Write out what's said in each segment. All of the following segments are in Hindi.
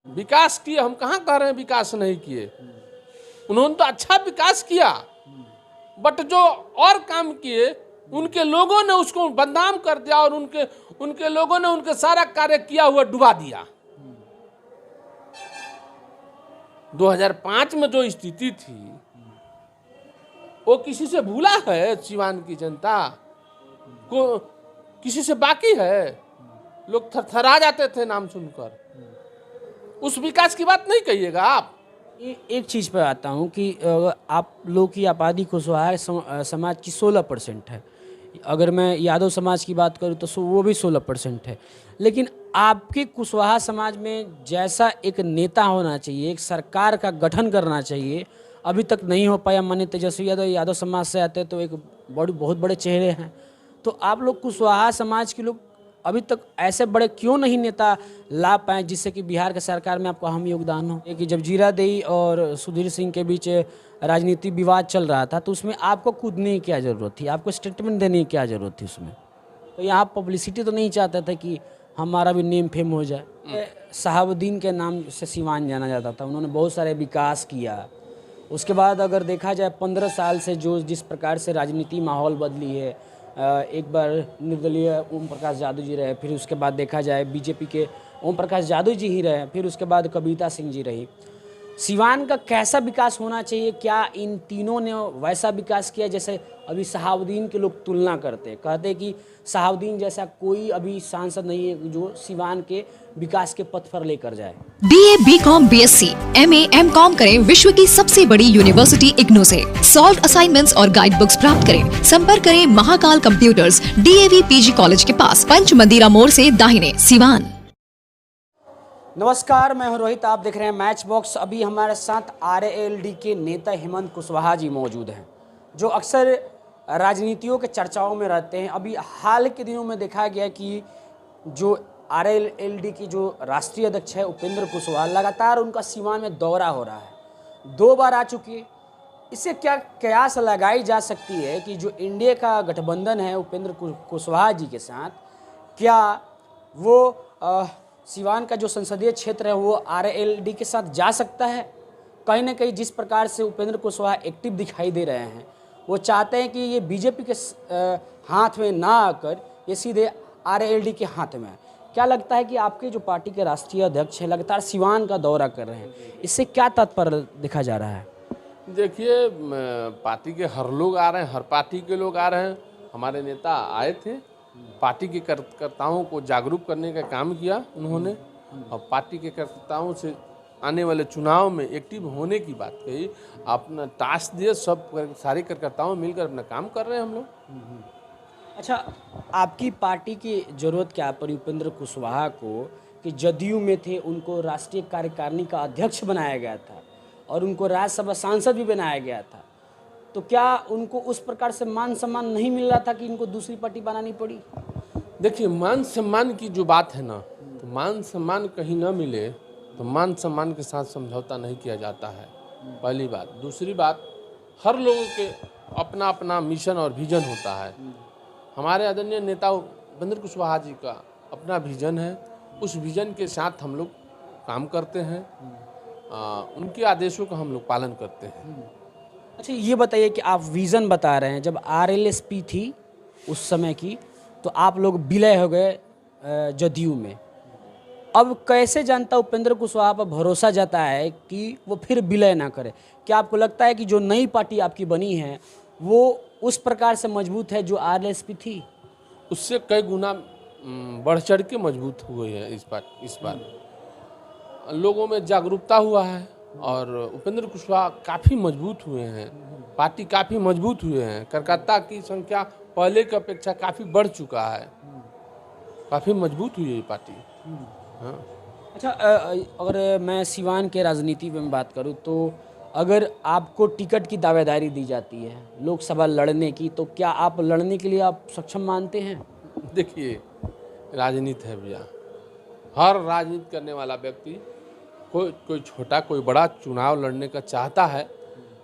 विकास किए, हम कहाँ कह रहे हैं विकास नहीं किए, उन्होंने तो अच्छा विकास किया, बट जो और काम किए उनके लोगों ने उसको बदनाम कर दिया और उनके लोगों ने उनके सारा कार्य किया हुआ डुबा दिया। 2005 में जो स्थिति थी वो किसी से भूला है? सिवान की जनता को किसी से बाकी है? लोग थरथरा जाते थे नाम सुनकर। उस विकास की बात नहीं कहिएगा आप। एक चीज़ पर आता हूँ कि आप लोग की आबादी कुशवाहा समाज की 16% है। अगर मैं यादव समाज की बात करूँ तो वो भी 16% है। लेकिन आपके कुशवाहा समाज में जैसा एक नेता होना चाहिए, एक सरकार का गठन करना चाहिए, अभी तक नहीं हो पाया। माननीय तेजस्वी यादव यादव समाज से आते तो एक बहुत बड़े चेहरे हैं। तो आप लोग कुशवाहा समाज के लोग अभी तक ऐसे बड़े क्यों नहीं नेता ला पाए जिससे कि बिहार के सरकार में आपका अहम योगदान हो? कि जब जीरादेई और सुधीर सिंह के बीच राजनीति विवाद चल रहा था तो उसमें आपको कूदने की क्या ज़रूरत थी? आपको स्टेटमेंट देने की क्या ज़रूरत थी उसमें? तो यहाँ पब्लिसिटी तो नहीं चाहते थे कि हमारा भी नेम फेम हो जाए। शहाबुद्दीन के नाम से सिवान जाना जाता था, उन्होंने बहुत सारे विकास किया। उसके बाद अगर देखा जाए 15 साल से जो जिस प्रकार से राजनीति माहौल बदली है, एक बार निर्दलीय ओम प्रकाश जादव जी रहे, फिर उसके बाद देखा जाए बीजेपी के ओम प्रकाश जादव जी ही रहे, फिर उसके बाद कविता सिंह जी रही। सिवान का कैसा विकास होना चाहिए? क्या इन तीनों ने वैसा विकास किया जैसे अभी शहाबुद्दीन के लोग तुलना करते, कहते कि शहाबुद्दीन जैसा कोई अभी सांसद नहीं है जो सिवान के विकास के पथ पर लेकर जाए? BA, BCom, BSc, MA, MCom करें विश्व की सबसे बड़ी यूनिवर्सिटी इग्नू से। सॉल्व असाइनमेंट्स और गाइड बुक्स प्राप्त करें। संपर्क करें Mahakal computers, DAV PG college के पास, पंच मंदिरा मोड़ से दाहिने, सिवान। नमस्कार, मैं हूं रोहित, आप देख रहे हैं मैच बॉक्स। अभी हमारे साथ RALD के नेता हेमंत कुशवाहा जी मौजूद हैं, जो अक्सर राजनीतियों के चर्चाओं में रहते हैं। अभी हाल के दिनों में देखा गया कि जो RALD की जो राष्ट्रीय अध्यक्ष है उपेंद्र कुशवाहा, लगातार उनका सिवान में दौरा हो रहा है, 2 बार आ चुकी है। इससे क्या कयास लगाई जा सकती है कि जो इंडिया का गठबंधन है उपेंद्र कुशवाहा जी के साथ, क्या वो सिवान का जो संसदीय क्षेत्र है वो RALD के साथ जा सकता है? कहीं ना कहीं जिस प्रकार से उपेंद्र कुशवाहा एक्टिव दिखाई दे रहे हैं, वो चाहते हैं कि ये बीजेपी के हाथ में ना आकर ये सीधे RALD के हाथ में है। क्या लगता है कि आपके जो पार्टी के राष्ट्रीय अध्यक्ष हैं लगातार सिवान का दौरा कर रहे हैं, इससे क्या तात्पर्य दिखा जा रहा है? देखिए, पार्टी के हर लोग आ रहे हैं, हर पार्टी के लोग आ रहे हैं। हमारे नेता आए थे, पार्टी के कार्यकर्ताओं को जागरूक करने का काम किया उन्होंने, और पार्टी के कार्यकर्ताओं से आने वाले चुनाव में एक्टिव होने की बात कही। अपना टास्क दिए, सब सारे कार्यकर्ताओं मिलकर अपना काम कर रहे हैं हम लोग। अच्छा, आपकी पार्टी की ज़रूरत क्या पड़ी उपेंद्र कुशवाहा को कि जदयू में थे, उनको राष्ट्रीय कार्यकारिणी का अध्यक्ष बनाया गया था और उनको राज्यसभा सांसद भी बनाया गया था, तो क्या उनको उस प्रकार से मान सम्मान नहीं मिल रहा था कि इनको दूसरी पार्टी बनानी पड़ी? देखिए, मान सम्मान की जो बात है ना, तो मान सम्मान कहीं ना मिले तो मान सम्मान के साथ समझौता नहीं किया जाता है, पहली बात। दूसरी बात, हर लोगों के अपना अपना मिशन और विजन होता है। हमारे आदरणीय नेता उपेंद्र कुशवाहा जी का अपना विजन है, उस विजन के साथ हम लोग काम करते हैं, उनके आदेशों का हम लोग पालन करते हैं। अच्छा, ये बताइए कि आप विज़न बता रहे हैं, जब RLSP थी उस समय की, तो आप लोग विलय हो गए जदयू में। अब कैसे जनता उपेंद्र कुशवाहा पर भरोसा जाता है कि वो फिर विलय ना करे? क्या आपको लगता है कि जो नई पार्टी आपकी बनी है वो उस प्रकार से मजबूत है जो RLSP थी? उससे कई गुना बढ़ चढ़ के मजबूत हुए हैं इस बार लोगों में जागरूकता हुआ है, और उपेंद्र कुशवाहा काफ़ी मजबूत हुए हैं, पार्टी काफ़ी मजबूत हुए हैं। कार्यकर्ता की संख्या पहले की अपेक्षा काफ़ी बढ़ चुका है, काफ़ी मजबूत हुई है ये पार्टी। हाँ। अच्छा, अगर मैं सिवान के राजनीति में बात करूं तो अगर आपको टिकट की दावेदारी दी जाती है लोकसभा लड़ने की, तो क्या आप लड़ने के लिए आप सक्षम मानते हैं? देखिए, राजनीति है भैया, हर राजनीति करने वाला व्यक्ति कोई छोटा कोई बड़ा चुनाव लड़ने का चाहता है,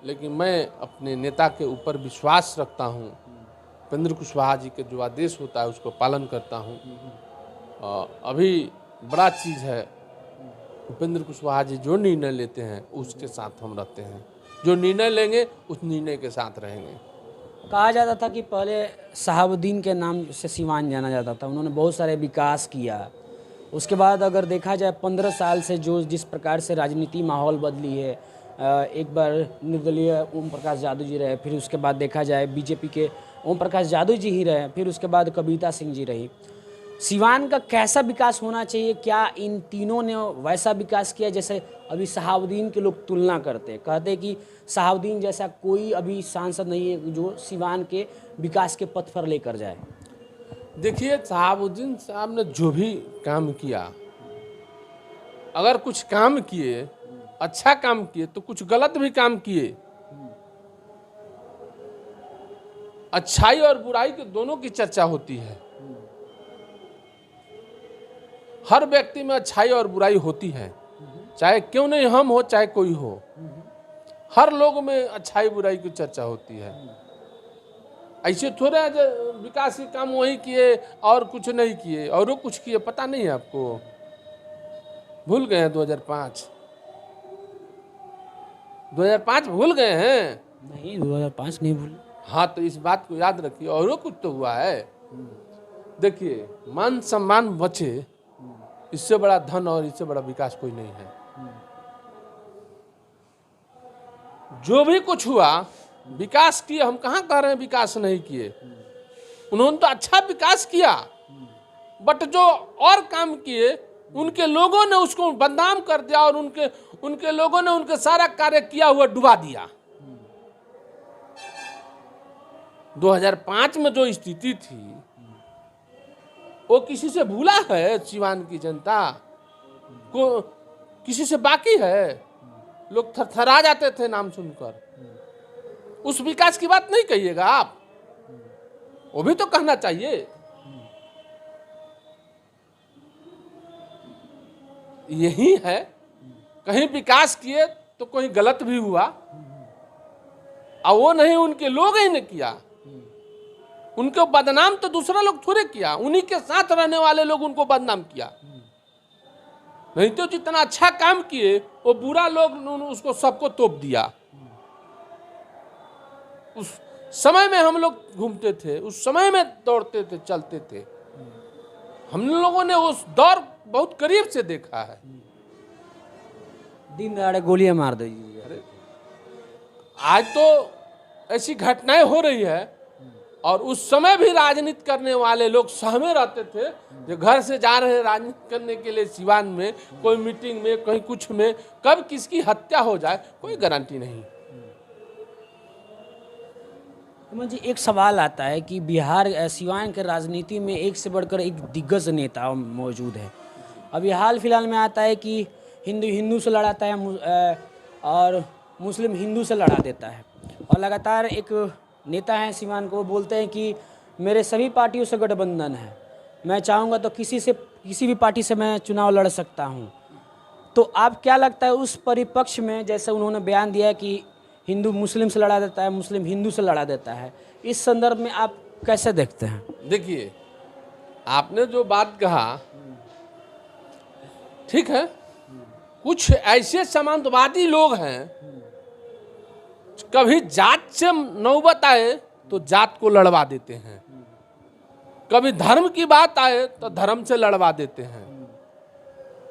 लेकिन मैं अपने नेता के ऊपर विश्वास रखता हूँ। उपेंद्र कुशवाहा जी के जो आदेश होता है उसको पालन करता हूँ। अभी बड़ा चीज़ है उपेंद्र कुशवाहा जी जो निर्णय लेते हैं उसके साथ हम रहते हैं, जो निर्णय लेंगे उस निर्णय के साथ रहेंगे। कहा जाता था कि पहले शहाबुद्दीन के नाम से सिवान जाना जाता था, उन्होंने बहुत सारे विकास किया। उसके बाद अगर देखा जाए 15 साल से जो जिस प्रकार से राजनीति माहौल बदली है, एक बार निर्दलीय ओम प्रकाश जादव जी रहे, फिर उसके बाद देखा जाए बीजेपी के ओम प्रकाश जादव जी ही रहे, फिर उसके बाद कविता सिंह जी रही। सिवान का कैसा विकास होना चाहिए? क्या इन तीनों ने वैसा विकास किया जैसे अभी शहाबुद्दीन के लोग तुलना करते, कहते कि शहाबुद्दीन जैसा कोई अभी सांसद नहीं है जो सिवान के विकास के पथ पर लेकर जाए? देखिए, शहाबुद्दीन साहब ने जो भी काम किया, अगर कुछ काम किए, अच्छा काम किए, तो कुछ गलत भी काम किए। अच्छाई और बुराई के दोनों की चर्चा होती है। हर व्यक्ति में अच्छाई और बुराई होती है, चाहे क्यों नहीं हम हो चाहे कोई हो, हर लोग में अच्छाई बुराई की चर्चा होती है। ऐसे थोड़े है जो विकास के काम वही किए और कुछ नहीं किए, और वो कुछ किए, पता नहीं है आपको? भूल गए हैं 2005 भूल गए हैं? नहीं, 2005 नहीं भूल। हाँ, तो इस बात को याद रखिए। और वो कुछ तो हुआ है। देखिए, मान सम्मान बचे, इससे बड़ा धन और इससे बड़ा विकास कोई नहीं है। जो भी कुछ हुआ, विकास किए, हम कहाँ कह रहे हैं विकास नहीं किए, उन्होंने तो अच्छा विकास किया, बट जो और काम किए उनके लोगों ने उसको बदनाम कर दिया और उनके लोगों ने उनके सारा कार्य किया हुआ डुबा दिया। 2005 में जो स्थिति थी वो किसी से भूला है? सिवान की जनता को किसी से बाकी है? लोग थरथरा जाते थे नाम सुनकर। उस विकास की बात नहीं कहिएगा आप, वो भी तो कहना चाहिए। यही है, कहीं विकास किए तो कहीं गलत भी हुआ, और वो नहीं उनके लोग ही ने किया। उनको बदनाम तो दूसरा लोग थोड़े किया, उन्हीं के साथ रहने वाले लोग उनको बदनाम किया। नहीं तो जितना अच्छा काम किए वो बुरा लोग उसको सबको तोप दिया। उस समय में हम लोग घूमते थे, उस समय में दौड़ते थे, चलते थे। हम लोगों ने उस दौर बहुत करीब से देखा है। दिन दहाड़े गोलियां मार दीजिए। आज तो ऐसी घटनाएं हो रही है, और उस समय भी राजनीति करने वाले लोग सहमे रहते थे, जो घर से जा रहे हैं राजनीति करने के लिए सिवान में, कोई मीटिंग में, कहीं कुछ में, कब किसकी हत्या हो जाए कोई गारंटी नहीं। मुझे एक सवाल आता है कि बिहार सिवान के राजनीति में एक से बढ़कर एक दिग्गज नेता मौजूद है। अभी हाल फिलहाल में आता है कि हिंदू से लड़ाता है और मुस्लिम हिंदू से लड़ा देता है, और लगातार एक नेता हैं सिवान को, बोलते हैं कि मेरे सभी पार्टियों से गठबंधन है, मैं चाहूँगा तो किसी भी पार्टी से मैं चुनाव लड़ सकता हूँ। तो आप क्या लगता है उस परिपक्ष में, जैसे उन्होंने बयान दिया है कि हिंदू मुस्लिम से लड़ा देता है, मुस्लिम हिंदू से लड़ा देता है, इस संदर्भ में आप कैसे देखते हैं? देखिए, आपने जो बात कहा ठीक है, कुछ ऐसे सामंतवादी लोग हैं, कभी जात से नौबत आए तो जात को लड़वा देते हैं, कभी धर्म की बात आए तो धर्म से लड़वा देते हैं,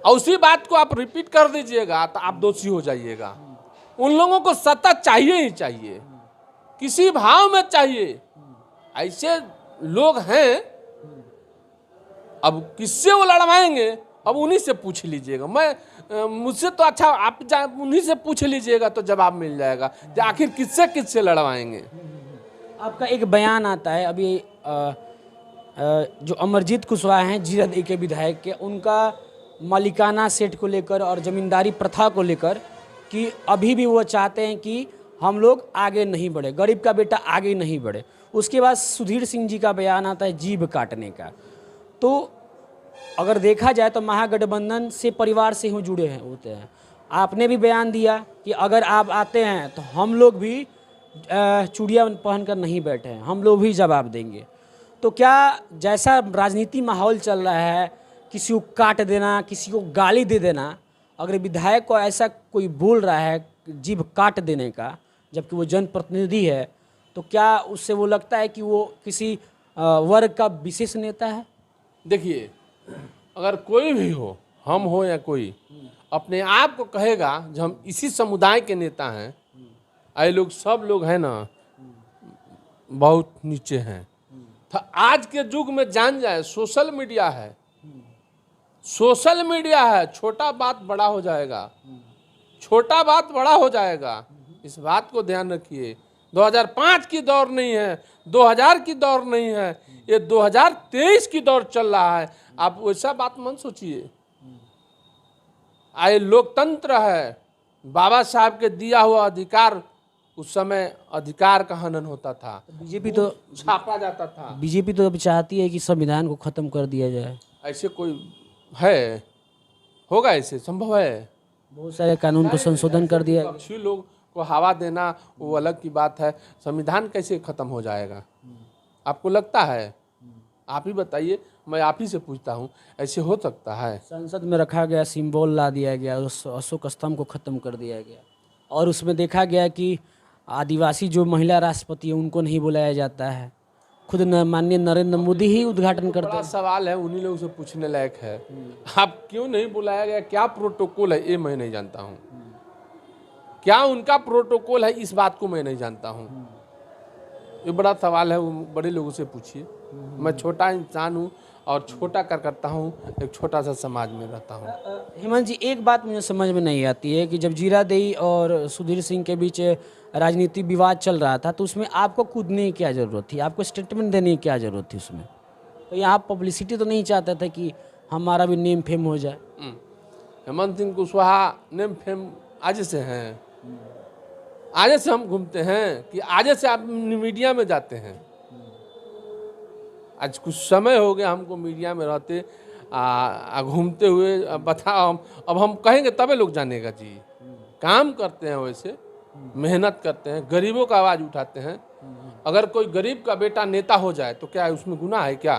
और उसी बात को आप रिपीट कर दीजिएगा तो आप दोषी हो जाइएगा। उन लोगों को सत्ता चाहिए ही चाहिए, किसी भाव में चाहिए। ऐसे लोग हैं, अब किससे वो लड़वाएंगे, अब उन्हीं से पूछ लीजिएगा। मुझसे तो अच्छा आप उन्हीं से पूछ लीजिएगा तो जवाब मिल जाएगा कि आखिर किससे लड़वाएंगे। आपका एक बयान आता है अभी जो अमरजीत कुशवाहा हैं जीरद के विधायक के, उनका मालिकाना सेट को लेकर और जमींदारी प्रथा को लेकर कि अभी भी वो चाहते हैं कि हम लोग आगे नहीं बढ़े, गरीब का बेटा आगे नहीं बढ़े। उसके बाद सुधीर सिंह जी का बयान आता है जीभ काटने का। तो अगर देखा जाए तो महागठबंधन से परिवार से ही जुड़े होते हैं। आपने भी बयान दिया कि अगर आप आते हैं तो हम लोग भी चूड़ियाँ पहनकर नहीं बैठे हैं, हम लोग भी जवाब देंगे। तो क्या जैसा राजनीति माहौल चल रहा है, किसी को काट देना, किसी को गाली दे देना, अगर विधायक को ऐसा कोई बोल रहा है जीभ काट देने का, जबकि वो जनप्रतिनिधि है, तो क्या उससे वो लगता है कि वो किसी वर्ग का विशेष नेता है? देखिए, अगर कोई भी हो, हम हो या कोई, अपने आप को कहेगा जो हम इसी समुदाय के नेता हैं, ये लोग सब लोग हैं ना बहुत नीचे हैं। तो आज के युग में जान जाए, सोशल मीडिया है, सोशल मीडिया है, छोटा बात बड़ा हो जाएगा, छोटा बात बड़ा हो जाएगा। इस बात को ध्यान रखिए। 2005 की दौर नहीं है, 2000 की दौर नहीं है, ये 2023 की दौर चल रहा है। आप वैसा बात मत सोचिए। आए लोकतंत्र है, बाबा साहब के दिया हुआ अधिकार, उस समय अधिकार का हनन होता था, बीजेपी तो छापा जाता था। बीजेपी तो अब चाहती है कि संविधान को खत्म कर दिया जाए। ऐसे कोई है, होगा? ऐसे संभव है? बहुत सारे कानून को संशोधन कर दिया। पक्षी लोग को हवा देना वो अलग की बात है, संविधान कैसे खत्म हो जाएगा? आपको लगता है? आप ही बताइए, मैं आप ही से पूछता हूँ, ऐसे हो सकता है? संसद में रखा गया सिंबल ला दिया गया, उस अशोक स्तंभ को खत्म कर दिया गया, और उसमें देखा गया कि आदिवासी जो महिला राष्ट्रपति है उनको नहीं बुलाया जाता है। खुद माननीय नरेंद्र मोदी ही उद्घाटन करते बड़ा हैं। सवाल है, उन्हीं लोगों से पूछने लायक है। आप क्यों नहीं बुलाया गया? क्या प्रोटोकॉल है, ये मैं नहीं जानता हूँ। क्या उनका प्रोटोकॉल है, इस बात को मैं नहीं जानता हूँ। ये बड़ा सवाल है, वो बड़े लोगों से पूछिए। मैं छोटा इंसान हूँ और छोटा करता हूँ, एक छोटा सा समाज में रहता हूँ। हेमंत जी, एक बात मुझे समझ में नहीं आती है कि जब जीरादेई और सुधीर सिंह के बीच राजनीतिक विवाद चल रहा था, तो उसमें आपको कूदने की क्या ज़रूरत थी? आपको स्टेटमेंट देने की क्या ज़रूरत थी उसमें? तो यहाँ पब्लिसिटी तो नहीं चाहते थे कि हमारा भी नेम फेम हो जाए? हेमंत सिंह कुशवाहा नेम फेम आज से हैं, आज से हम घूमते हैं कि आज से आप मीडिया में जाते हैं? आज कुछ समय हो गया हमको मीडिया में रहते घूमते हुए। बताओ, अब हम कहेंगे तबे लोग जानेगा जी। काम करते हैं, वैसे मेहनत करते हैं, गरीबों का आवाज़ उठाते हैं। अगर कोई गरीब का बेटा नेता हो जाए तो क्या उसमें गुनाह है? क्या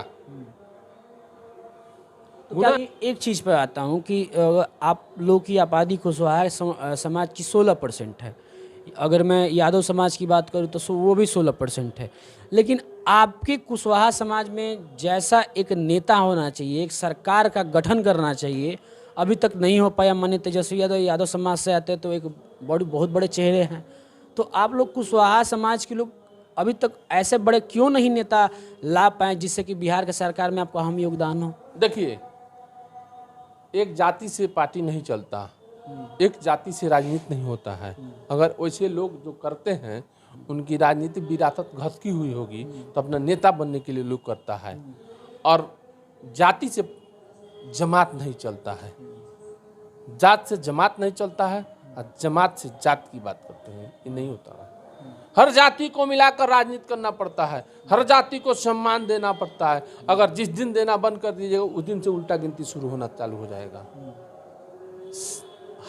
तो क्या एक चीज़ पर आता हूँ कि आप लोग की आबादी कुशवाहा समाज की 16% है। अगर मैं यादव समाज की बात करूँ तो वो भी 16% है। लेकिन आपके कुशवाहा समाज में जैसा एक नेता होना चाहिए, एक सरकार का गठन करना चाहिए, अभी तक नहीं हो पाया। माननीय तेजस्वी यादव यादव समाज से आते तो एक बहुत बड़े चेहरे हैं। तो आप लोग कुशवाहा समाज के लोग अभी तक ऐसे बड़े क्यों नहीं नेता ला पाए जिससे कि बिहार के सरकार में आपका अहम योगदान हो? देखिए, एक जाति से पार्टी नहीं चलता, एक जाति से राजनीति नहीं होता है। अगर वैसे लोग जो करते हैं उनकी राजनीतिक विरासत घसकी हुई होगी तो अपना नेता बनने के लिए लोग करता है। और जाति से जमात नहीं चलता है, जात से जमात नहीं चलता है, और जमात से जात की बात करते हैं, ये नहीं होता है। हर जाति को मिलाकर राजनीति करना पड़ता है, हर जाति को सम्मान देना पड़ता है। अगर जिस दिन देना बंद कर दीजिएगा उस दिन से उल्टा गिनती शुरू होना चालू हो जाएगा।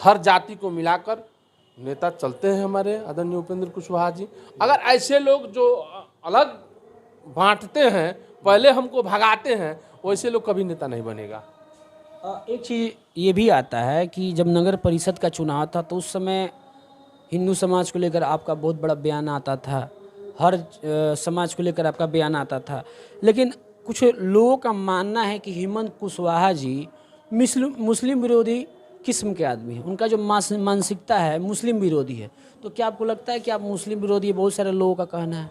हर जाति को मिलाकर नेता चलते हैं हमारे आदरणीय उपेंद्र कुशवाहा जी। अगर ऐसे लोग जो अलग बांटते हैं, पहले हमको भगाते हैं, वैसे लोग कभी नेता नहीं बनेगा। एक चीज़ ये भी आता है कि जब नगर परिषद का चुनाव था तो उस समय हिंदू समाज को लेकर आपका बहुत बड़ा बयान आता था, हर समाज को लेकर आपका बयान आता था। लेकिन कुछ लोगों का मानना है कि हेमंत कुशवाहा जी मुस्लिम विरोधी किस्म के आदमी हैं, उनका जो मानसिकता है मुस्लिम विरोधी है। तो क्या आपको लगता है कि आप मुस्लिम विरोधी है? बहुत सारे लोगों का कहना है।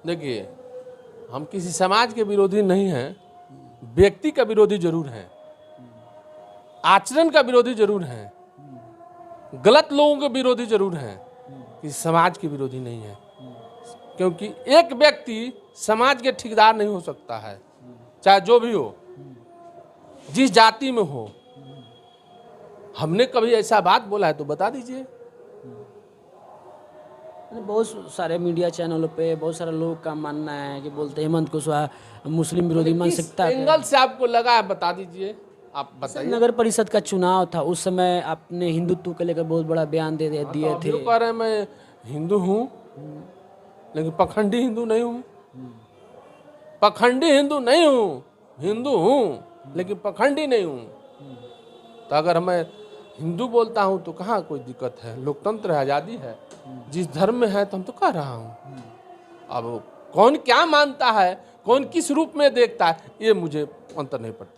देखिए, हम किसी समाज के विरोधी नहीं हैं, व्यक्ति का विरोधी जरूर हैं, आचरण का विरोधी जरूर हैं, गलत लोगों के विरोधी जरूर हैं, किसी समाज के विरोधी नहीं है। क्योंकि एक व्यक्ति समाज के ठेकेदार नहीं हो सकता है, चाहे जो भी हो, जिस जाति में हो। हमने कभी ऐसा बात बोला है तो बता दीजिए। बहुत सारे मीडिया चैनलों पे बहुत सारे लोगों का मानना है कि बोलते हैं हेमंत कुशवाहा मुस्लिम विरोधी मानसिकता है। एंगल से आपको लगा है बता दीजिए, आप बताइए। नगर परिषद का चुनाव था, उस समय आपने हिंदुत्व के लेकर बहुत बड़ा बयान दिए थे। कह रहे हैं मैं हिंदू हूँ लेकिन पखंडी हिंदू नहीं हूँ, पखंडी हिंदू नहीं हूँ, हिंदू हूँ लेकिन पखंडी नहीं हूँ। तो अगर मैं हिंदू बोलता हूँ तो कहाँ कोई दिक्कत है, लोकतंत्र है, आज़ादी है। जिस धर्म में है तो हम तो कह रहा हूँ। अब कौन क्या मानता है, कौन किस रूप में देखता है, ये मुझे अंतर नहीं पड़ता।